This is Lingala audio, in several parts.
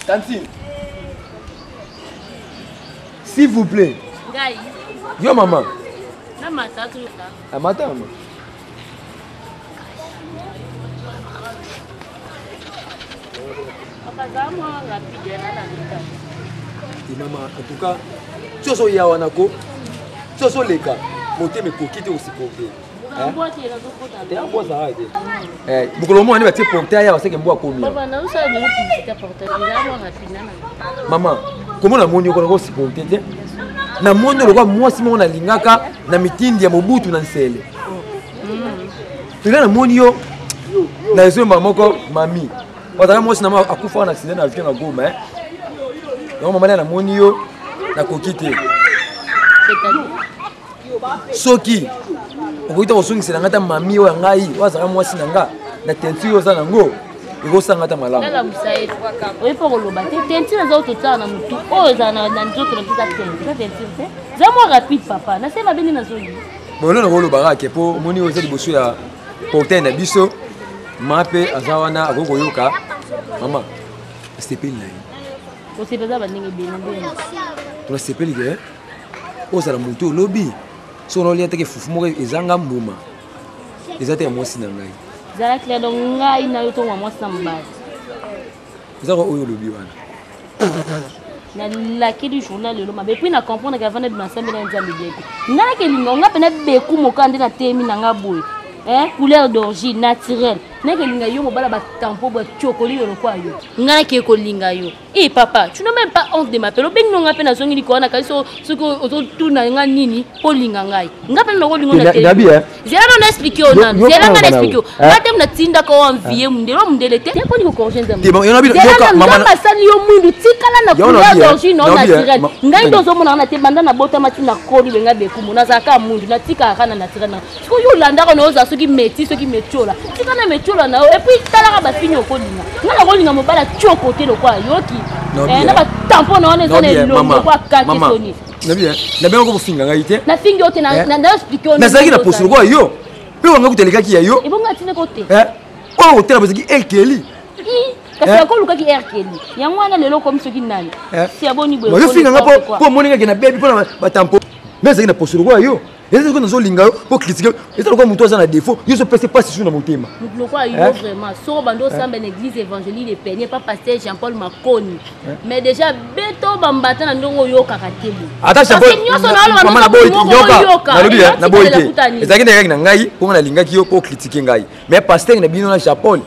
Tantine. S'il vous plaît. Gai. Yo maman. Na mata tu ka. Ah mata maman. Papa zama rapide na lita. Et maman, en tout cas, tu so ya wanako. Tu so leka. Monter me kokite aussi porter. Maman, comment la monnaie qu'on a supporté? Na monnaie le roi moi si mon alingaka na mitindi ya Mobutu na nsele. Tu la monnaie yo na zo maman ko mami. Parce que moi si na akufa na accident na avion na Goma hein. Donc maman na monnaie yo na kokite. Soki okoita kosungisa ngata mami oyo ngai wazaka mwasi nanga na tenture oza nango ekosanga ta malamu la musaid oyi po koloba te tentire za ototala na mutu oyo za na nzoto na pita tentire te za mwa rapide papa na sema beni na zoli bolo na koloba kake po moni oza liboso ya portail na biso mape aza wana akokoyoka mama sepeli na ye osepeza bandenge beni tunasepeli ke ozala mutu olobi so on lia teke fufu moko ezanga mbuma ezate ya mwasi na ngai zala clair donc ngai na yo to mwasi na mbali ezako oyo lobi wana na la qui du journal le mabe puis na comprendre qu'avant de ensemble na nzambe bieko ngana ke linga nga pena beku mokande na temi na nga boy couleur d'origine naturelle na ke linga yo mobala ba tampo ba chokoli yo kwa yo ngana ke ko linga yo eh papa tu n'as même pas honte de m'appeler ben nga pena zongi liko na kaiso soko oto na nga nini po linga ngai nga pena no lingo na temi zela non expliquer on zela nga expliquer matem na tinda ko envier mundele te ko ni ko corriger nzambe mama sali yo mundu tikala na couleur d'origine non naturelle ngai dozo mona na te banda na bota matina koli benga beku mona zaka mundu na tika kana naturelle na ko yo landa ko no za soki meti soki mechola tika na mechola na et puis tala ba finyo ko linga na ko linga mobala choko te lo kwa yoki na ba tampon na one zone longo kwa kaki soni na bien ko finga ngai te na fingi yote na expliquer on na zaki na posuru kwa yo pe wanga kuteleka ki ya yo e bonga tine kote o hotel bazaki elkeli kasi ko luka ki erkeli yango wana lelo ko misoki nani si aboni boye yo finga ngapo po moninga ke na baby po na ba tampon mais zaki na posuru kwa yo eza ko nazo linga pour critiquer eza ko muto za na défaut yo so pese pas sur na motema mutu ko ayo vraiment so bando samba na église évangélique de Peigné pas pasteur Jean-Paul Makoni mais déjà beto bambata na ndongo yo kakateli ata Jean-Paul mama na boy yoka na boy eza ki na ngai po na linga ki yo pour critiquer ngai mais pasteur na bino na Jean-Paul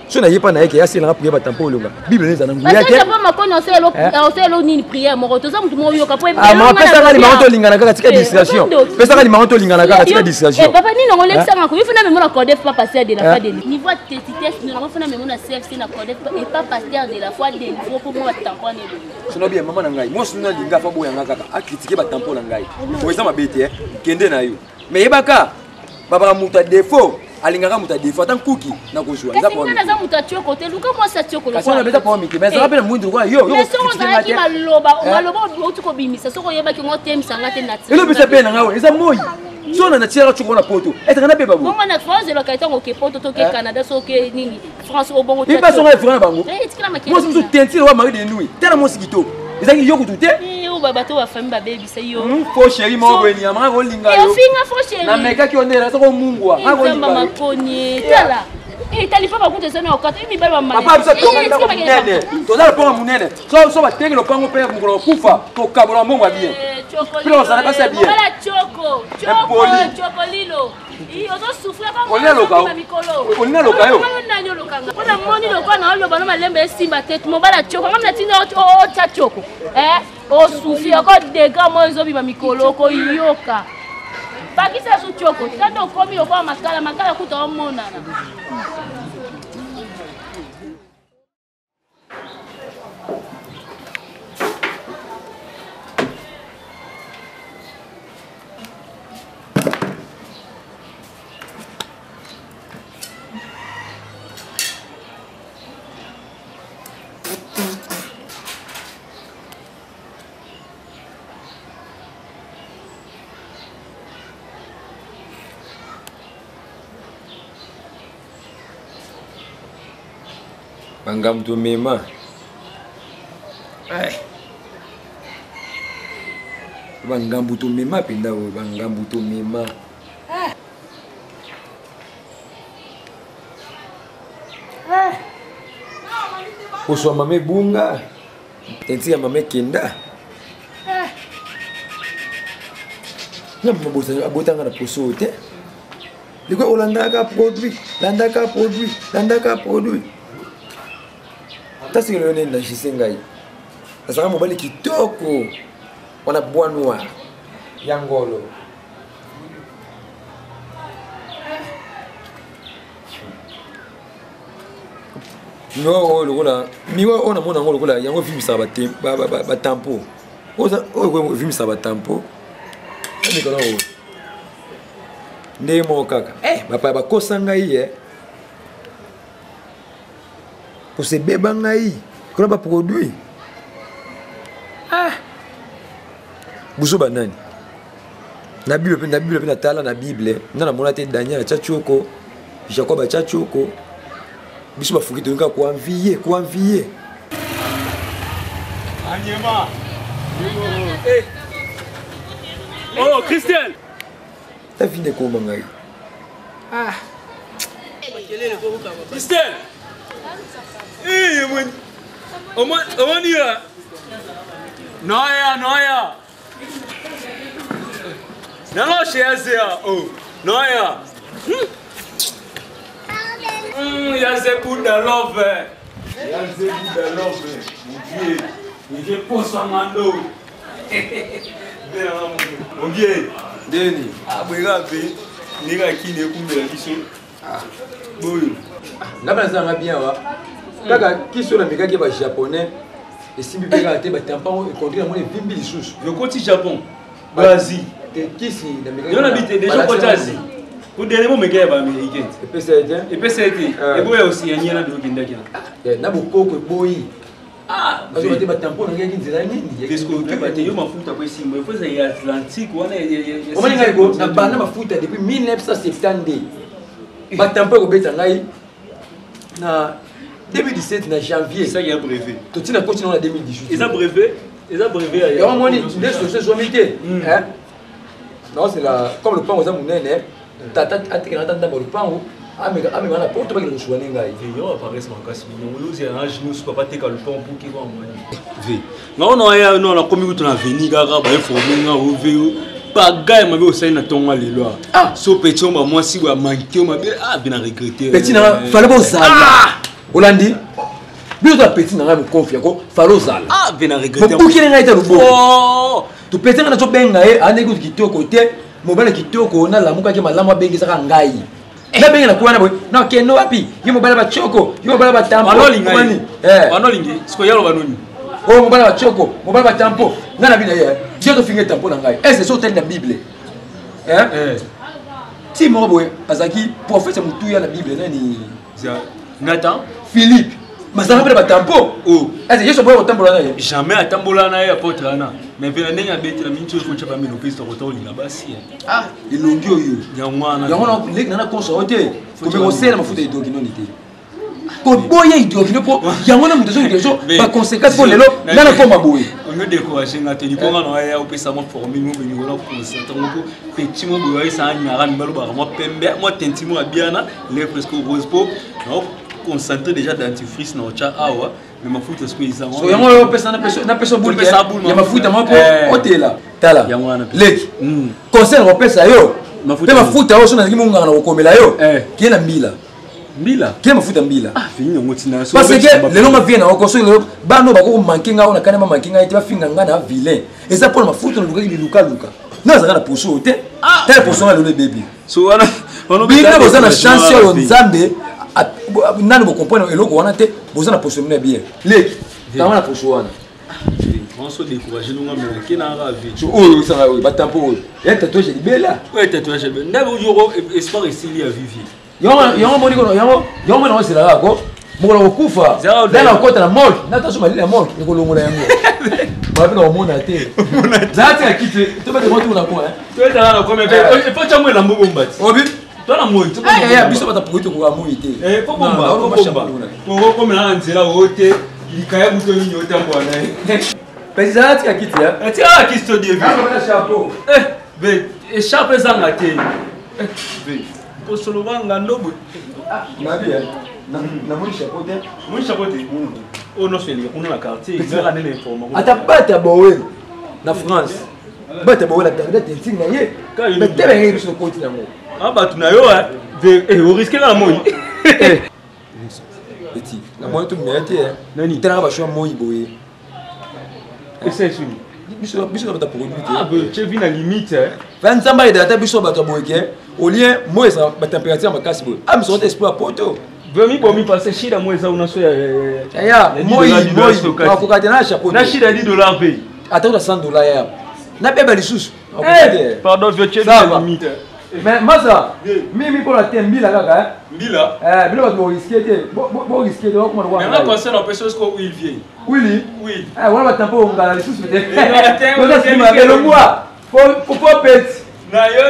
so na yepa na yeke yasi na prière ba tampo longa bible neza na nguya ke Jean-Paul Makoni oselo nini prière moko toza mutu mo yoka po ma pesa ngali ma to linga na kaka tika distraction pesa ngali ma to linga na kaka tika distraction papa ni ngo lekisa ngako yifuna memo na code pas pasteur de la foi de niveau tétitesse ni ngo funa memo na CFC na code et pas pasteur de la foi de niveau pour moi tampo ne sono bien mama na ngai mo sono linga fa boya ngaka a critiquer ba tampo na ngai o eza mabete kende na yo mais yebaka baba muta défaut alingaka muta défaut tant cookie na kozwa eza pour na za muta tio côté luka moi sa tio ko kasi na beta pour miki mais ça rappelle mwindu kwa yo mais so na ki maloba otu ko bimisa so ko yeba ki ngote misanga te nati elo bisa pe na ngawe eza moyi so na tira chuko na poto eta kana pe babu bongo na France le kaita ko ke poto to ke Canada so ke nini France o bongo il passe son frère bango etikila makeli moi so tentire wa mari de nuit tela mo sikito ezaki yo kutute o baba to wa famille ba baby se yo fo chéri mo bweni amanga ko linga yo finga fo chéri na meka ki onela so ko mungwa ha ko linga mama koni tala talifa ba kuta sana okata mi baba mama papa bisa to ngana ko munene to dala ponga munene so ba tenge lo pango pe mukolo kufa to kabola mongwa bien chocolilo sana pasa bien wala chocolilo iyo to souffrir ba onina loka yo nani lokanga pona moni lokwa na lo bana malembe esimba tete mobala choko ngam na tinda o cha choko o souffrir ko dega mo ezo bima mikolo ko yoka pakisa su choko tando komi lokwa makala kuta omona na Bangam tu mema bangambu tomema penda oyo bangambu tomema poswa mame bunga tenti ya mame kenda abotanga na poso te liko olandaka produit landaka produit tasiki lelo nenda shise ngai asaka mobali kitoko wana bois noir ya ngolo miwa lokola miwa ona mona ngolo lokola yango vimisaka batampo oyo vimisaka batampo amikala oyo nde moko kaka bapaya bakosa ngai posebeba ngai kola baproduit buso banani na bible pe natala na bible nda namona te Daniel atya tioko Jacob atya tioko biso bafuki tolinga koanvie Anyema. Oh, Christelle. ta vie ne komba ngai Christelle. Mon. Oman ya. Noya. Nalo shezea. Oh, Noya. Yaze Buddha love. Mon Dieu. Je pose un mando. Mon Dieu. Deni. Abwegabe. Nika kine kumbela biso. Boyo. nabanazanga bien wa kaka kiso na mikaki ba japonais esimbi peka te batampa ekontrole yango evimbi lisusu Yokoti Japon. Brazil. kisi na mikaki Yon habite déjà Kotazi. Pour dernier moment mekaya ba américain. epesa ete Eboya aussi yanyana de kindaki. na bokoko eboyi Parce bazobate batampo na ngaki nzela nini que bate yo mafuta kwa simu. Il faut ça y Atlantique wana omoni ngai ko na bana mafuta depuis 1972 batampo ekobeta ngai na 2017 na janvier ça y a brevet. totina koti na 2018 Ils ont brevet. et on moni nde sose zomi te non c'est la comme le pango za munene tata atikana tanda bo le pango ameka na porte ba ke suwane ngai Yo apparaît mon cas mignon. Nous y a nous soit pas te ka le pont pour qui va moi. Ve. Non ya non la komi to na veni gaga ba informer nga o ve pagaille ma be au sein na tonga lelo. So petit on ba moi si ba manquer ma be bien regretter. petit na fallait bo zala olandi bio to petit na ngai confia ko fallait zala Bien regretter. mo bukile ngai ta lubo Oh. to petit na to benga ane ko kitoko te mobala kitoko na lamuka ke malamu abengisa ka ngai na benga na kuana boy na keno wapi yo mobala ba choko yo mobala ba tampo Manolingi. Manolingi. Siko yalo banoni. oh mobala ba choko mobala ba tampo na bina ye je to finge tampo na ngai est-ce so tel na bible ti mo boy azaki prophète mutuya na bible nani Nathan. Philippe masanga pe ba tampo Oh. est-ce yeso boy otambola na ye Jamais atambola na ya apôtre ana. Mais vena nenga beti na mincho ko chapa mino Kristo ko toli na basi. elongi oyo Nyangwana. yango na leki na konso te ko be kosela mafuta idoki noni te ko boye idoki ne po yango na muto so keso ba conséquence pour lelo na ko maboye On a découragé na teni ko ngana ya opesa mo former mo beni wala concentre mo ko petit mo boye sa nyara mbalo ba mo pembe mo tenti mo abiana les presque rose pop. Non concentré déjà dentifrice na cha awa mais mafuta ce que ils ont. so yango yo pesa na peso boule ya mafuta mo po hotela tala leki conseil ko pesa yo mafuta yo so na ngimo ngana ko komela yo kiena mbila Mbila. kiena mafuta mbila Fini ngoti na so. parce que lelo ma viena ko so lelo bano ba ko mankinga ona kana ma mankinga ite ba finga ngana vilain eza pour mafuta luka na zaka na poso te tele poso na lelo baby So wana bina boza na chance yo nzambe nani bo comprendre eloko wana te boza na poso mena bien leki tama na poso wana on se décourager nous mais qui n'a pas vu. so oyo sanga oyo batampo oyo ya tatouage libela Ouais tatouage. Ndabo yoro espoir ici à vivre. yango moni kono yango mona osila kako mokolo kokufa dala okota na mol nataso malili ya mol ekolongola yango babina omona te zati ya kite tobete motuna ko Toi t'as la comme il faut chamwe la mbobo mbati. obi Toi la moi ya biso bata pokote ko amoi te faut bomba. Ko comme na nzela wote likaya moto nini otambola naye président atika kiti atika kiti to début chapeau be écharpe ezanga te be posoloba ngando boye nabi namoni chapeau te moni chapeau te oyo nyonso elinga kuna na quartier ezaka nde na information ata bata bowe na France bata bowe na tangda tenting na ye betebenge biso koti nango bato na yo oriske kaka moi eti namoni tomea te talaka bashwa moi boye esesuni biso na bato produit te vi na limite va nzambe ayedela ata biso bato boye ke au lieu moi eza batempérature makasi boye amiso te esprit ya poto vemi bomi parce shida mo eza una so ya moi akoka te na chapeau na shida $10 pe ata na $100 ya nabeba lisusu pardon vieux na limite mais masa mimi mpona te mbila kaka mbila bilo bato boriske te boriske te bakoma conseil na personne ko il vient wili oui wana batampo ongala lisusu te elongwa po peti na yo